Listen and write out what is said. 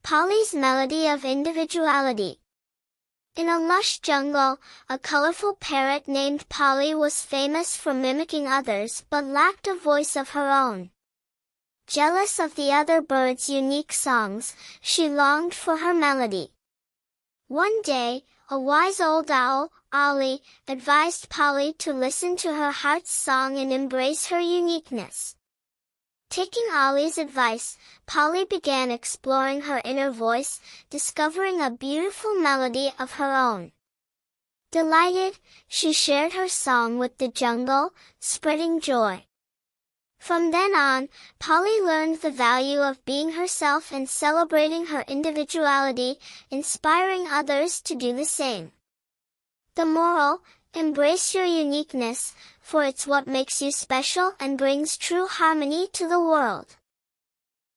Polly's melody of individuality. In a lush jungle, a colorful parrot named Polly was famous for mimicking others but lacked a voice of her own. Jealous of the other birds' unique songs, she longed for her melody. One day, a wise old owl, Ollie, advised Polly to listen to her heart's song and embrace her uniqueness. Taking Ollie's advice, Polly began exploring her inner voice, discovering a beautiful melody of her own. Delighted, she shared her song with the jungle, spreading joy. From then on, Polly learned the value of being herself and celebrating her individuality, inspiring others to do the same. The moral: embrace your uniqueness, for it's what makes you special and brings true harmony to the world.